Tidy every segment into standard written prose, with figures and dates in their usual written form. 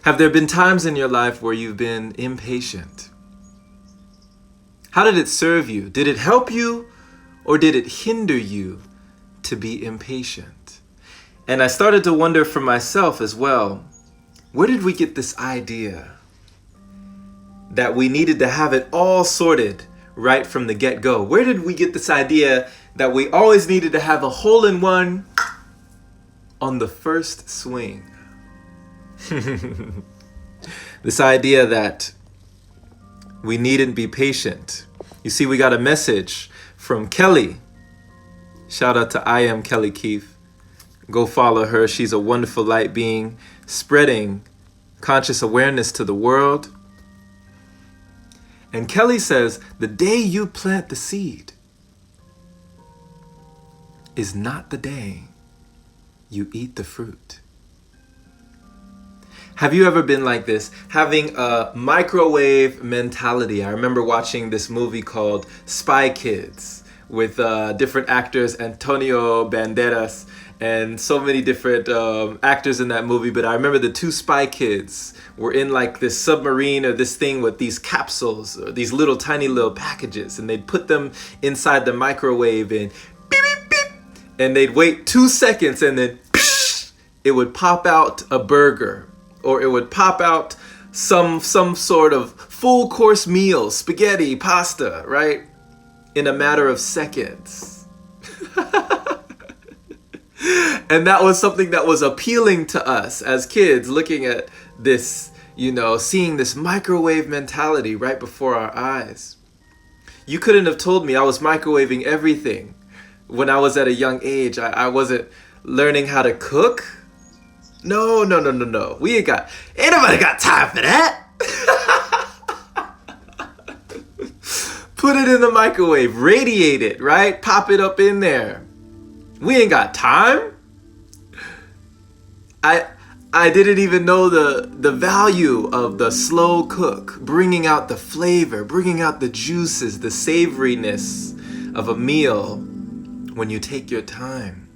Have there been times in your life where you've been impatient? How did it serve you? Did it help you or did it hinder you to be impatient? And I started to wonder for myself as well, where did we get this idea that we needed to have it all sorted right from the get-go? Where did we get this idea that we always needed to have a hole-in-one on the first swing? This idea that we needn't be patient. You see, we got a message from Kelly. Shout out to I am Kelly Keith. Go follow her. She's a wonderful light being, spreading conscious awareness to the world. And Kelly says, the day you plant the seed is not the day you eat the fruit. Have you ever been like this, having a microwave mentality? I remember watching this movie called Spy Kids with different actors, Antonio Banderas, and so many different actors in that movie. But I remember the two spy kids were in like this submarine or this thing with these capsules or these little tiny little packages, and they'd put them inside the microwave and beep, beep, beep, and they'd wait 2 seconds and then psh, it would pop out a burger, or it would pop out some sort of full course meal, spaghetti, pasta, right? In a matter of seconds. And that was something that was appealing to us as kids, looking at this, seeing this microwave mentality right before our eyes. You couldn't have told me I was microwaving everything when I was at a young age. I wasn't learning how to cook. No. Ain't nobody got time for that. Put it in the microwave, radiate it, right? Pop it up in there. We ain't got time. I didn't even know the value of the slow cook, bringing out the flavor, bringing out the juices, the savoriness of a meal when you take your time.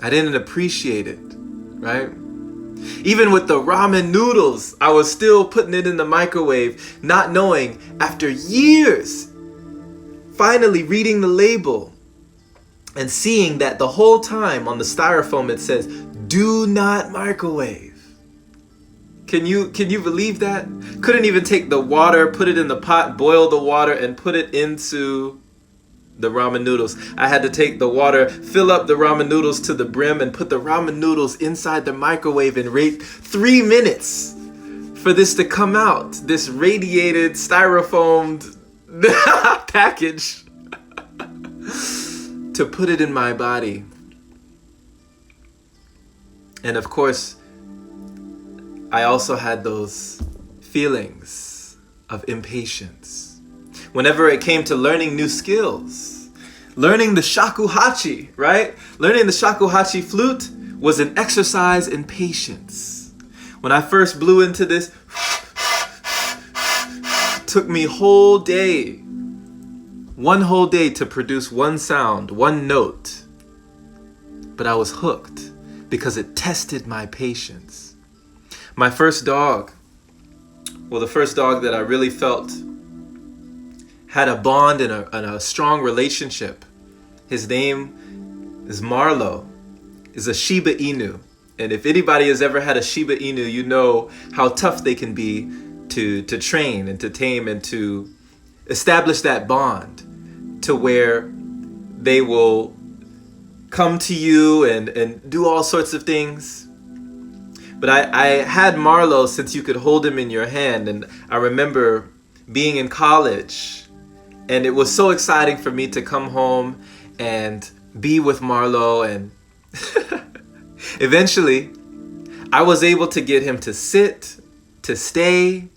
I didn't appreciate it, right? Even with the ramen noodles, I was still putting it in the microwave, not knowing, after years, finally reading the label and seeing that the whole time on the styrofoam it says, do not microwave. Can you believe that? Couldn't even take the water, put it in the pot, boil the water, and put it into the ramen noodles. I had to take the water, fill up the ramen noodles to the brim, and put the ramen noodles inside the microwave and wait 3 minutes for this to come out. This radiated styrofoamed package to put it in my body. And of course, I also had those feelings of impatience whenever it came to learning new skills. Learning the shakuhachi, right? Learning the shakuhachi flute was an exercise in patience. When I first blew into this, it took me one whole day to produce one sound, one note. But I was hooked because it tested my patience. My first dog, the first dog that I really felt had a bond and a strong relationship. His name is Marlo, is a Shiba Inu. And if anybody has ever had a Shiba Inu, you know how tough they can be to train and to tame and to establish that bond to where they will come to you and do all sorts of things. But I had Marlo since you could hold him in your hand. And I remember being in college, and it was so exciting for me to come home and be with Marlo. And eventually, I was able to get him to sit, to stay,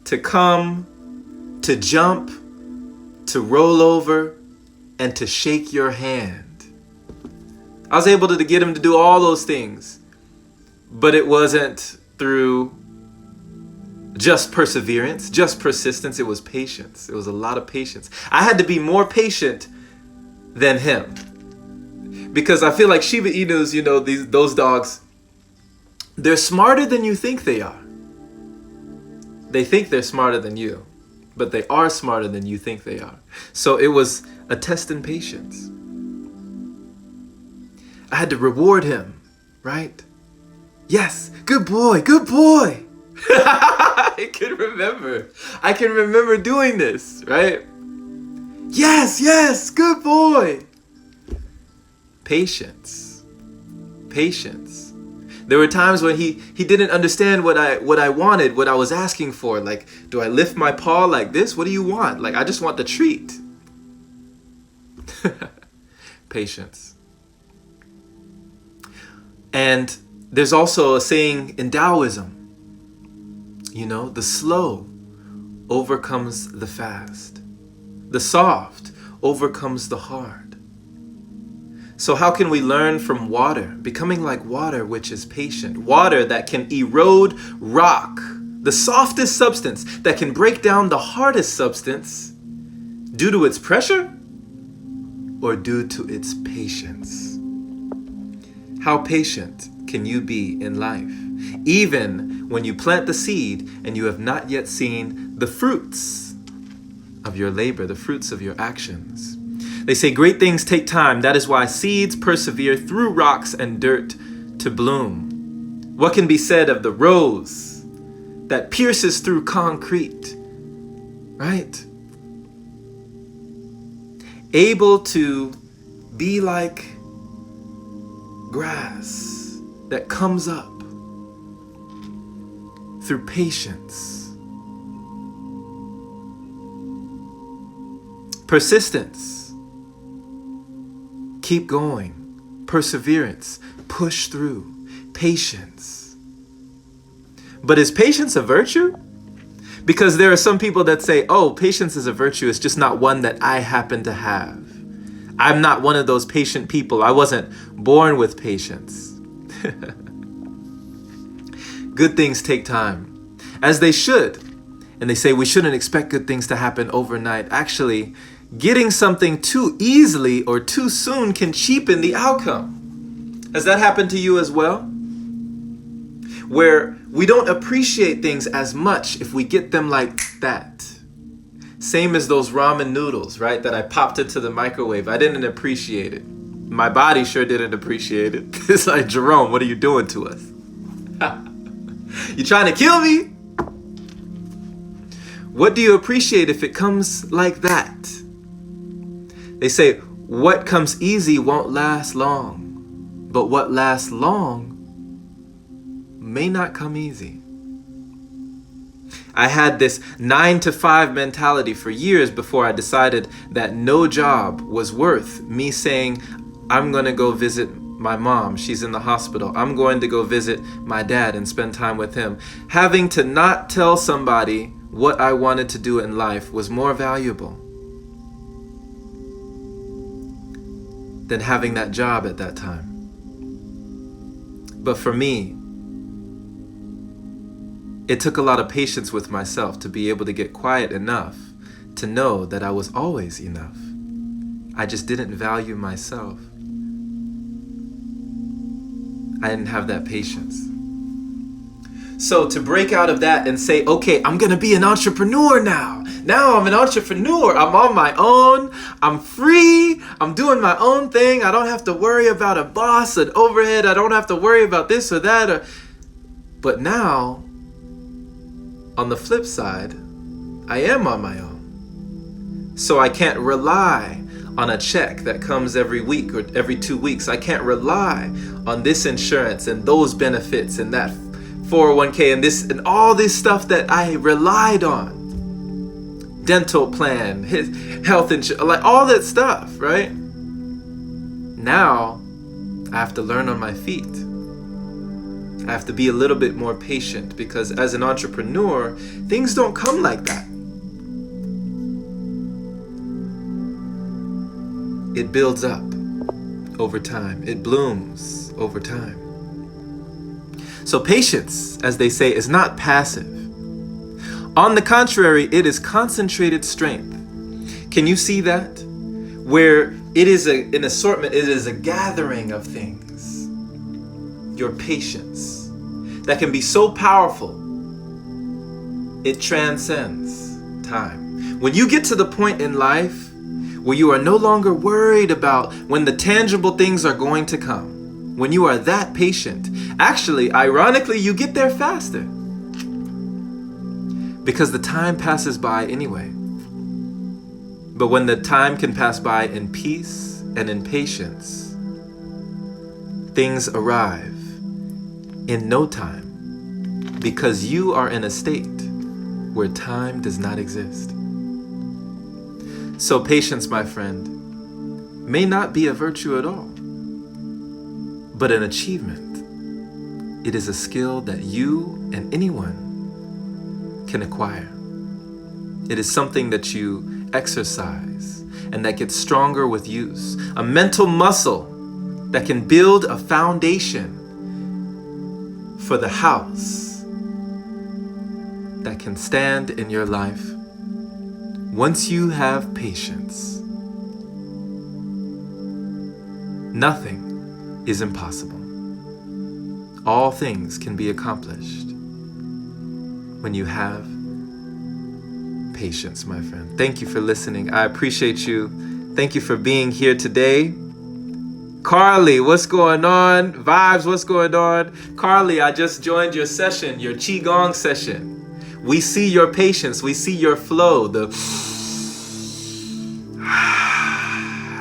to come, to jump, to roll over, and to shake your hand. I was able to get him to do all those things, but it wasn't through just perseverance, just persistence. It was patience. It was a lot of patience. I had to be more patient than him because I feel like Shiba Inus, those dogs, They're smarter than you think they are. They think they're smarter than you, but they are smarter than you think they are. So it was a test in patience. I had to reward him, right? Yes, good boy, good boy. I can remember doing this, right? Yes, good boy. Patience. There were times when he didn't understand what I wanted, what I was asking for. Like, do I lift my paw like this? What do you want? Like, I just want the treat. Patience. And there's also a saying in Taoism, the slow overcomes the fast. The soft overcomes the hard. So how can we learn from water? Becoming like water, which is patient. Water that can erode rock, the softest substance that can break down the hardest substance due to its pressure or due to its patience. How patient can you be in life? Even when you plant the seed and you have not yet seen the fruits of your labor, the fruits of your actions. They say great things take time. That is why seeds persevere through rocks and dirt to bloom. What can be said of the rose that pierces through concrete, right? Able to be like grass that comes up through patience. Persistence. Keep going. Perseverance. Push through. Patience. But is patience a virtue? Because there are some people that say, oh, patience is a virtue. It's just not one that I happen to have. I'm not one of those patient people. I wasn't born with patience. Good things take time, as they should. And they say we shouldn't expect good things to happen overnight. Actually, getting something too easily or too soon can cheapen the outcome. Has that happened to you as well? Where we don't appreciate things as much if we get them like that. Same as those ramen noodles, right? That I popped into the microwave. I didn't appreciate it. My body sure didn't appreciate it. It's like, Jerome, what are you doing to us? You trying to kill me? What do you appreciate if it comes like that? They say, what comes easy won't last long, but what lasts long may not come easy. I had this 9-to-5 mentality for years before I decided that no job was worth me saying, I'm going to go visit my mom. She's in the hospital. I'm going to go visit my dad and spend time with him. Having to not tell somebody what I wanted to do in life was more valuable than having that job at that time. But for me, it took a lot of patience with myself to be able to get quiet enough to know that I was always enough. I just didn't value myself. I didn't have that patience. So to break out of that and say, okay, I'm gonna be an entrepreneur now. Now I'm an entrepreneur. I'm on my own. I'm free. I'm doing my own thing. I don't have to worry about a boss, an overhead. I don't have to worry about this or that. But now, on the flip side, I am on my own. So I can't rely on a check that comes every week or every 2 weeks. I can't rely on this insurance and those benefits and that 401k and this and all this stuff that I relied on. Dental plan, health insurance, like all that stuff, right? Now, I have to learn on my feet. I have to be a little bit more patient because as an entrepreneur, things don't come like that. It builds up over time. It blooms over time. So patience, as they say, is not passive. On the contrary, it is concentrated strength. Can you see that? Where it is an assortment, it is a gathering of things. Your patience. that can be so powerful, it transcends time. When you get to the point in life where you are no longer worried about when the tangible things are going to come, when you are that patient, actually, ironically, you get there faster. Because the time passes by anyway. But when the time can pass by in peace and in patience, things arrive in no time, because you are in a state where time does not exist. So patience, my friend, may not be a virtue at all, but an achievement. It is a skill that you and anyone can acquire. It is something that you exercise and that gets stronger with use. A mental muscle that can build a foundation for the house that can stand in your life. Once you have patience, nothing is impossible. All things can be accomplished when you have patience, my friend. Thank you for listening. I appreciate you. Thank you for being here today. Carly, what's going on? Vibes, what's going on? Carly, I just joined your session, your Qigong session. We see your patience. We see your flow.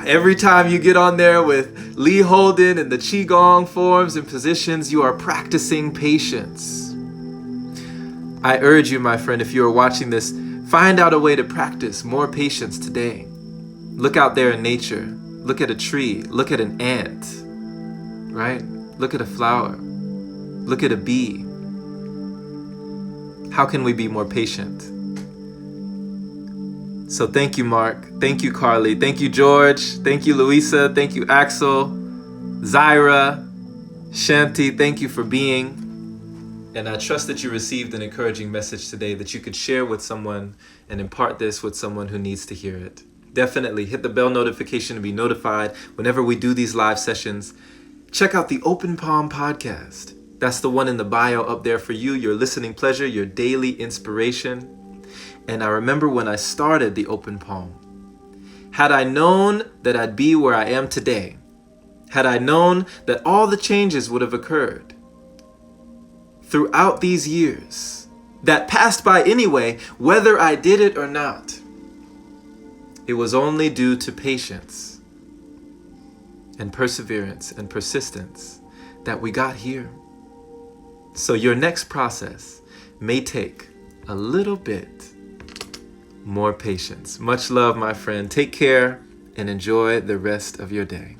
Every time you get on there with Lee Holden and the Qigong forms and positions, you are practicing patience. I urge you, my friend, if you are watching this, find out a way to practice more patience today. Look out there in nature. Look at a tree. Look at an ant, right? Look at a flower. Look at a bee. How can we be more patient? So thank you, Mark. Thank you, Carly. Thank you, George. Thank you, Louisa. Thank you, Axel, Zaira, Shanti. Thank you for being. And I trust that you received an encouraging message today that you could share with someone and impart this with someone who needs to hear it. Definitely hit the bell notification to be notified whenever we do these live sessions. Check out the Open Palm podcast. That's the one in the bio up there for you, your listening pleasure, your daily inspiration. And I remember when I started the Open Palm, had I known that I'd be where I am today, had I known that all the changes would have occurred throughout these years that passed by anyway, whether I did it or not, it was only due to patience and perseverance and persistence that we got here. So your next process may take a little bit more patience. Much love, my friend. Take care and enjoy the rest of your day.